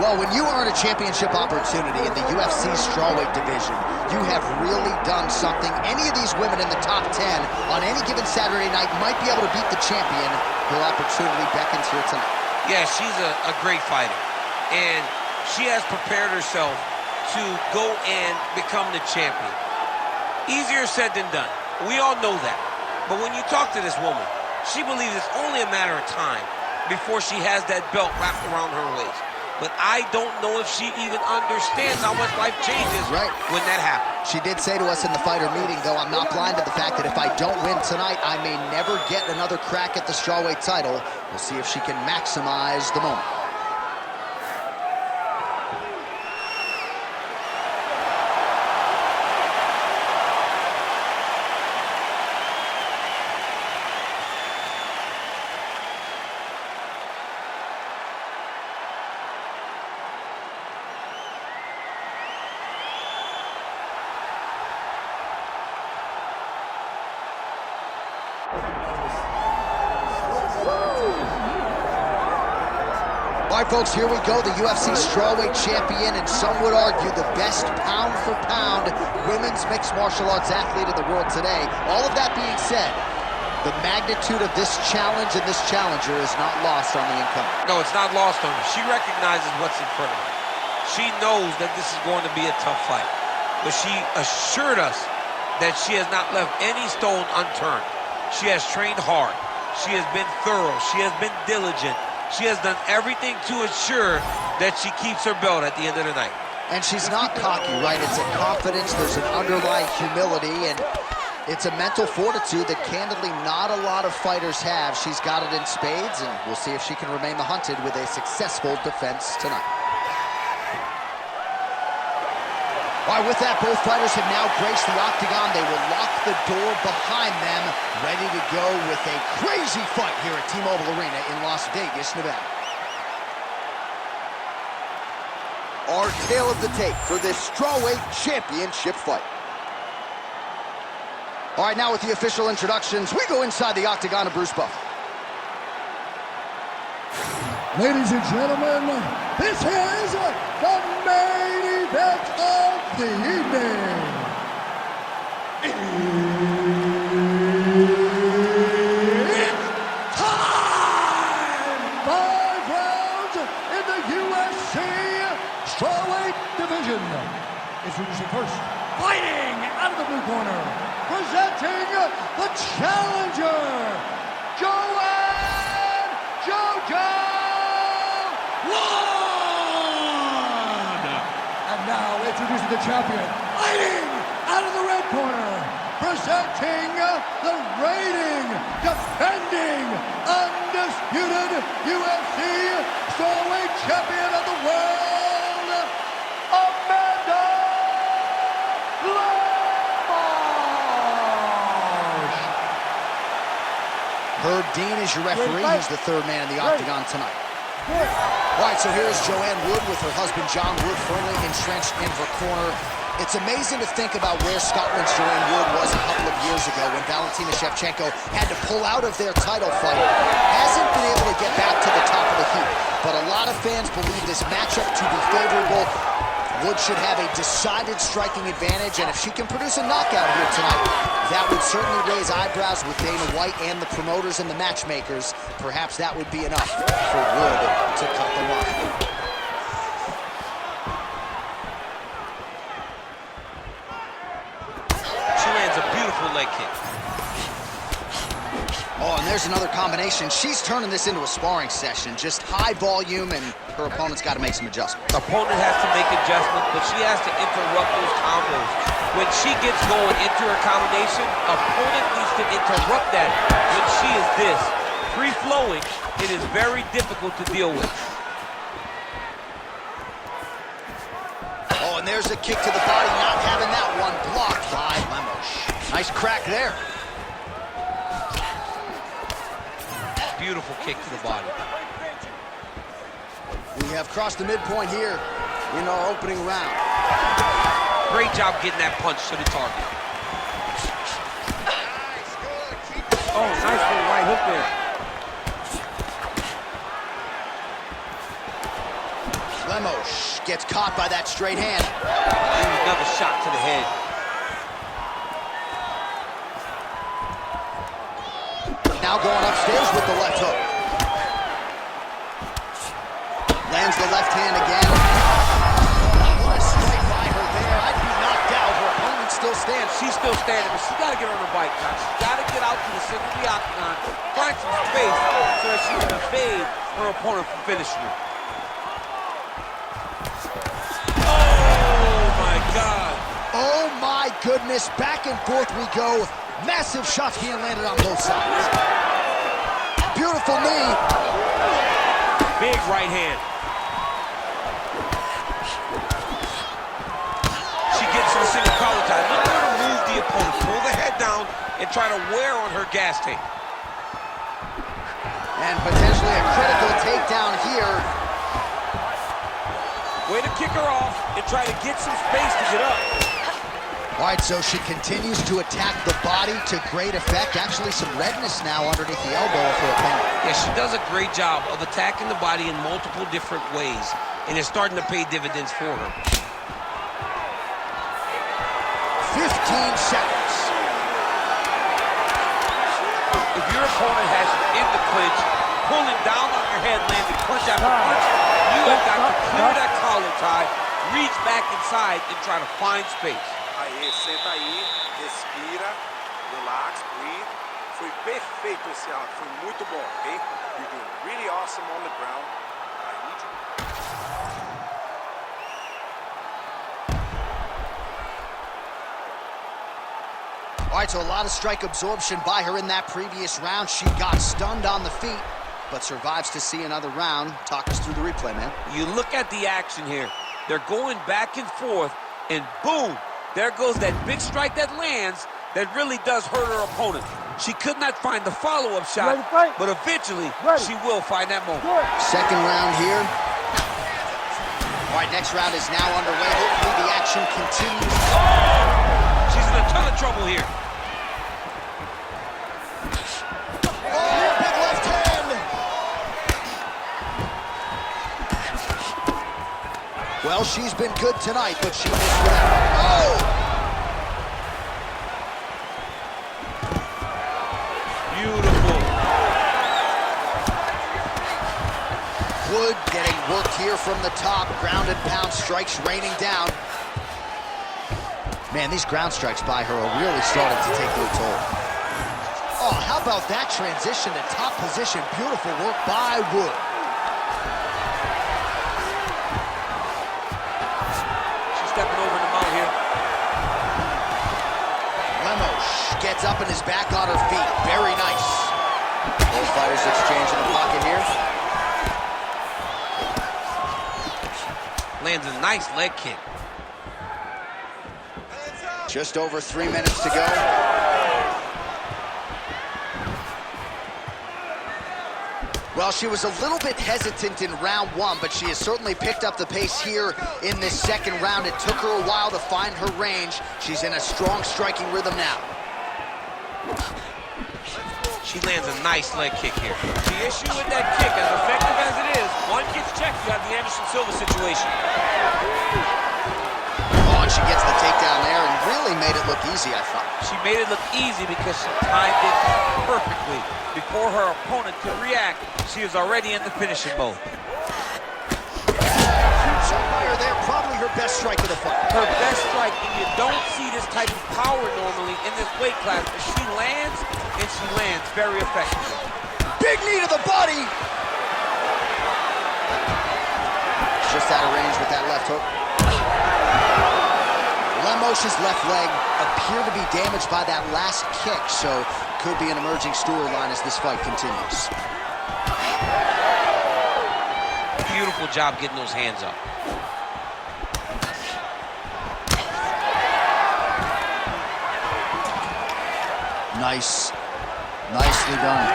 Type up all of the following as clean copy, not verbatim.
Well, when you earn a championship opportunity in the UFC strawweight division, you have really done something. Any of these women in the top 10 on any given Saturday night might be able to beat the champion. Her opportunity beckons here tonight. Yeah, she's a great fighter. And she has prepared herself to go and become the champion. Easier said than done. We all know that. But when you talk to this woman, she believes it's only a matter of time before she has that belt wrapped around her waist. But I don't know if she even understands how much life changes when that happens. She did say to us in the fighter meeting, though, I'm not blind to the fact that if I don't win tonight, I may never get another crack at the strawweight title. We'll see if she can maximize the moment. All right, folks, here we go. The UFC strawweight champion, and some would argue the best pound-for-pound women's mixed martial arts athlete in the world today. All of that being said, the magnitude of this challenge and this challenger is not lost on the incumbent. No, it's not lost on her. She recognizes what's in front of her. She knows that this is going to be a tough fight. But she assured us that she has not left any stone unturned. She has trained hard. She has been thorough. She has been diligent. She has done everything to ensure that she keeps her belt at the end of the night. And she's not cocky, right? It's a confidence, there's an underlying humility, and it's a mental fortitude that candidly not a lot of fighters have. She's got it in spades, and we'll see if she can remain the hunted with a successful defense tonight. All right, with that, both fighters have now graced the octagon. They will lock the door behind them, ready to go with a crazy fight here at T-Mobile Arena in Las Vegas, Nevada. Our tale of the tape for this strawweight championship fight. All right, now with the official introductions, we go inside the octagon of Bruce Buffer. Ladies and gentlemen, this is the main event of the evening. It's time! 5 rounds in the UFC strawweight division. Introducing first, fighting out of the blue corner, presenting the challenger, Joanne JoJo. And now introducing the champion, fighting out of the red corner, presenting the reigning, defending, undisputed UFC strawweight champion of the world, Amanda Lemos. Herb Dean is your referee. He's the third man in the octagon tonight. All right, so here's Joanne Wood with her husband John Wood firmly entrenched in her corner. It's amazing to think about where Scotland's Joanne Wood was a couple of years ago when Valentina Shevchenko had to pull out of their title fight. Hasn't been able to get back to the top of the heap, but a lot of fans believe this matchup to be favorable. Wood should have a decided striking advantage, and if she can produce a knockout here tonight, that would certainly raise eyebrows with Dana White and the promoters and the matchmakers. Perhaps that would be enough for Wood to cut the line. She lands a beautiful leg kick. Oh, and there's another combination. She's turning this into a sparring session. Just high volume, and her opponent's got to make some adjustments. Opponent has to make adjustments, but she has to interrupt those combos. When she gets going into her combination, opponent needs to interrupt that. When she is this free-flowing, it is very difficult to deal with. Oh, and there's a kick to the body, not having that one blocked by Lemos. Nice crack there. Beautiful kick to the body. We have crossed the midpoint here in our opening round. Great job getting that punch to the target. Oh, nice little right hook there. Lemos gets caught by that straight hand. Another shot to the head. Now going upstairs with the left hook. Lands the left hand again. What a strike by her there. I'd be knocked out. Her opponent still stands. She's still standing, but she's got to get on her bike now. She's got to get out to the center of the octagon, find some space so that she can evade her opponent from finishing her. Oh, my God. Oh, my goodness. Back and forth we go. Massive shots being landed on both sides. Beautiful knee. Big right hand. She gets to the single collar tie. Look at her move the opponent. Pull the head down and try to wear on her gas tank. And potentially a critical takedown here. Way to kick her off and try to get some space to get up. All right, so she continues to attack the body to great effect. Actually, some redness now underneath the elbow of her opponent. Yeah, she does a great job of attacking the body in multiple different ways, and it's starting to pay dividends for her. 15 seconds. If your opponent has you in the clinch, pulling down on your head, landing punch after punch, you have got to clear that collar tie, reach back inside, and try to find space. Aí, senta aí, respira, relax, breathe. Foi perfeito esse round, foi muito bom, okay? You're doing really awesome on the ground. I need you. All right, so a lot of strike absorption by her in that previous round. She got stunned on the feet, but survives to see another round. Talk us through the replay, man. You look at the action here. They're going back and forth, and boom, there goes that big strike that lands that really does hurt her opponent. She could not find the follow-up shot, but eventually she will find that moment. Second round here. All right, next round is now underway. Hopefully the action continues. She's in a ton of trouble here. Oh, big left hand. Well, she's been good tonight, but she missed with that. Oh! Beautiful. Wood getting worked here from the top. Ground and pound strikes raining down. Man, these ground strikes by her are really starting to take their toll. Oh, how about that transition to top position? Beautiful work by Wood. She's stepping over the mount here. Lemos gets up in his back on her feet. Very nice. Both fighters exchange in the pocket here. Lands a nice leg kick. Just over 3 minutes to go. Well, she was a little bit hesitant in round one, but she has certainly picked up the pace here in this second round. It took her a while to find her range. She's in a strong striking rhythm now. She lands a nice leg kick here. The issue with that kick, as effective as it is, one gets checked, you have the Anderson Silva situation. Oh, and she gets the takedown there and really made it look easy, I thought. She made it look easy because she timed it perfectly. Before her opponent could react, she was already in the finishing mode. Huge shot by her there, probably her best strike of the fight. Her best strike, and you don't see this type of power normally in this weight class, but she lands, and she lands very effectively. Big knee to the body. Just out of range with that left hook. Lemos' left leg appeared to be damaged by that last kick, so could be an emerging storyline as this fight continues. Beautiful job getting those hands up. Nice. Nicely done.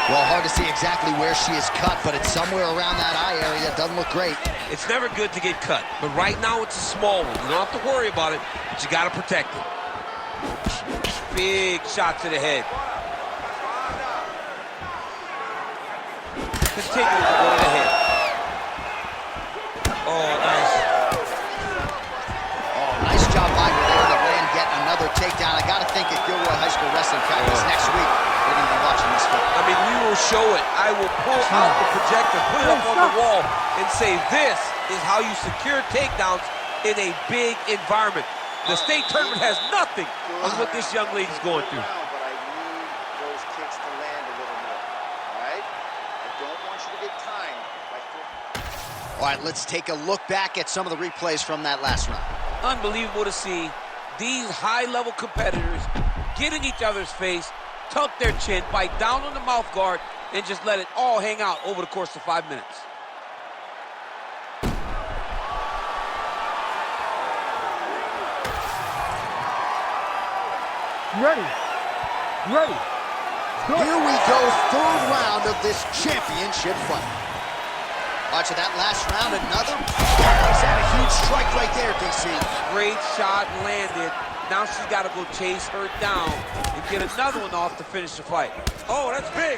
Well, hard to see exactly where she is cut, but it's somewhere around that eye area. Doesn't look great. It's never good to get cut, but right now it's a small one. You don't have to worry about it, but you got to protect it. Big shot to the head. Continuing to go to the head. takedown. I got to think at Gilroy High School Wrestling Practice next week, we're going to be watching this fight. I mean, we will show it. I will pull out the projector, put it up on the wall, and say, this is how you secure takedowns in a big environment. The state tournament has nothing on what this young lady's going through. But I need those kicks to land a little more, all right? I don't want you to get timed. All right, let's take a look back at some of the replays from that last round. Unbelievable to see these high-level competitors get in each other's face, tuck their chin, bite down on the mouth guard, and just let it all hang out over the course of 5 minutes. Ready. Ready. Here we go, third round of this championship fight. Watch that last round, another. He's had a huge strike right there, DC. Great shot landed. Now she's got to go chase her down and get another one off to finish the fight. Oh, that's big.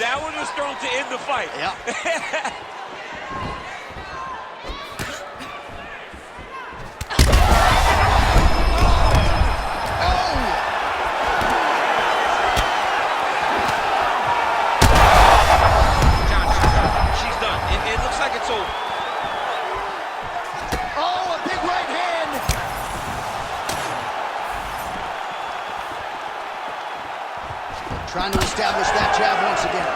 That one was thrown to end the fight. Yeah. Trying to establish that jab once again.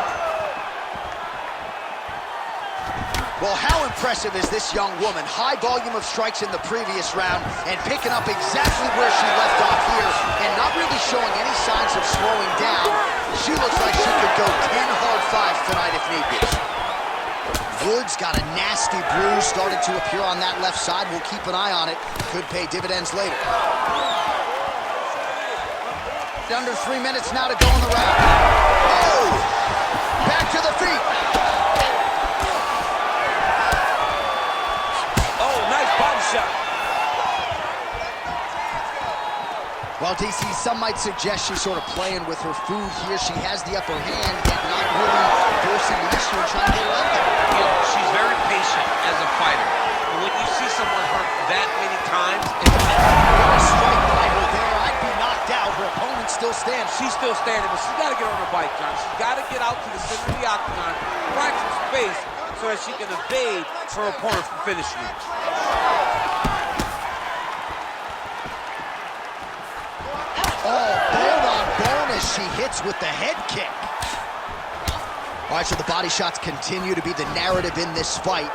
Well, how impressive is this young woman? High volume of strikes in the previous round and picking up exactly where she left off here and not really showing any signs of slowing down. She looks like she could go 10 hard fives tonight if need be. Wood's got a nasty bruise starting to appear on that left side. We'll keep an eye on it. Could pay dividends later. Under 3 minutes now to go in the round. Oh! Back to the feet. Oh, nice body shot. Well, DC, some might suggest she's sort of playing with her food here. She has the upper hand, yet not really forcing the issue and trying to get her out there. You know, she's very patient as a fighter. But when you see someone hurt that many times, it's a strike by her there. I'd be knocked out. Her opponent still stands. She's still standing, but she's got to get on her bike, John. She's got to get out to the center of the octagon, find some space so that she can evade her opponent from finishing it. Oh, bone on bone as she hits with the head kick. All right, so the body shots continue to be the narrative in this fight,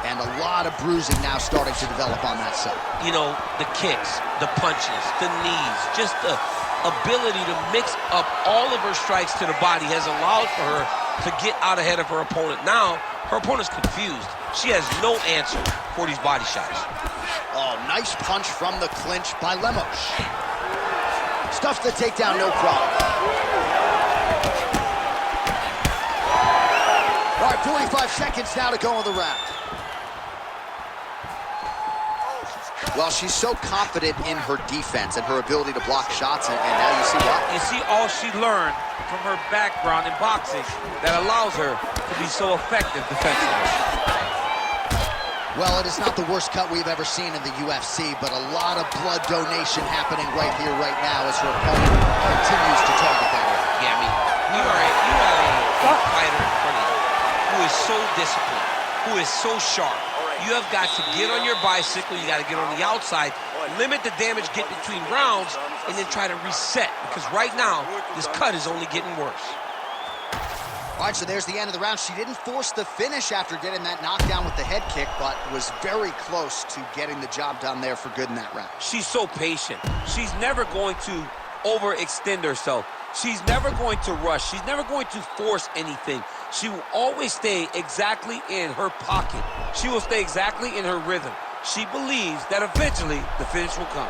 and a lot of bruising now starting to develop on that side. You know, the kicks, the punches, the knees, just the ability to mix up all of her strikes to the body has allowed for her to get out ahead of her opponent. Now, her opponent's confused. She has no answer for these body shots. Oh, nice punch from the clinch by Lemos. Stuffs the takedown, no problem. All right, 45 seconds now to go in the round. Well, she's so confident in her defense and her ability to block shots, and now you see why. You see all she learned from her background in boxing that allows her to be so effective defensively. Well, it is not the worst cut we've ever seen in the UFC, but a lot of blood donation happening right here, right now, as her opponent continues to target that area. Yeah, I mean, you have a fighter in front of you who is so disciplined, who is so sharp. You have got to get on your bicycle, you got to get on the outside, limit the damage, get between rounds, and then try to reset, because right now, this cut is only getting worse. All right, so there's the end of the round. She didn't force the finish after getting that knockdown with the head kick, but was very close to getting the job done there for good in that round. She's so patient. She's never going to overextend herself. She's never going to rush. She's never going to force anything. She will always stay exactly in her pocket. She will stay exactly in her rhythm. She believes that eventually the finish will come.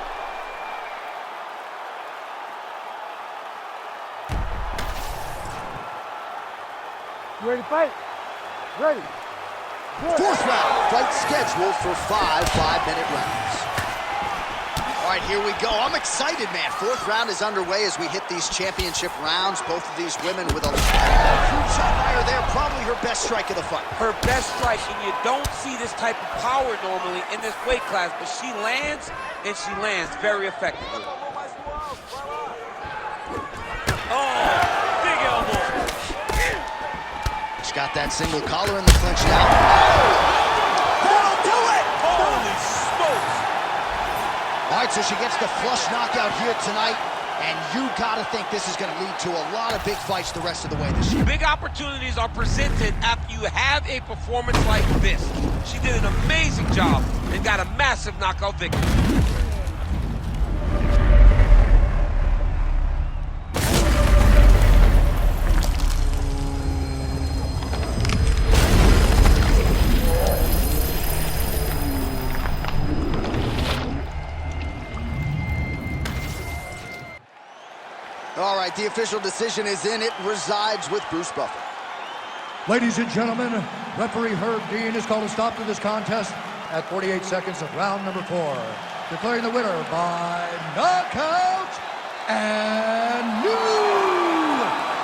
Ready to fight? Ready. Good. Fourth round, fight scheduled for 5 5-minute rounds. All right, here we go. I'm excited, man. Fourth round is underway as we hit these championship rounds. Both of these women with a huge shot by her there. Probably her best strike of the fight. Her best strike, and you don't see this type of power normally in this weight class, but she lands, and she lands very effectively. She's got that single collar in the clinch now. That'll do it! Holy smokes! All right, so she gets the flush knockout here tonight, and you gotta think this is gonna lead to a lot of big fights the rest of the way this year. Big opportunities are presented after you have a performance like this. She did an amazing job and got a massive knockout victory. All right, the official decision is in. It resides with Bruce Buffer. Ladies and gentlemen, referee Herb Dean has called a stop to this contest at 48 seconds of round number 4, declaring the winner by knockout and new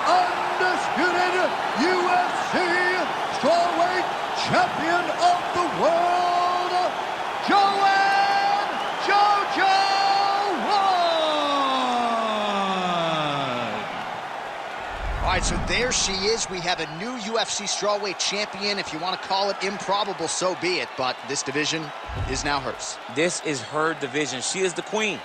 undisputed UFC strawweight champion of the world, Joanne JoJo. All right, so there she is. We have a new UFC strawweight champion. If you want to call it improbable, so be it. But this division is now hers. This is her division. She is the queen.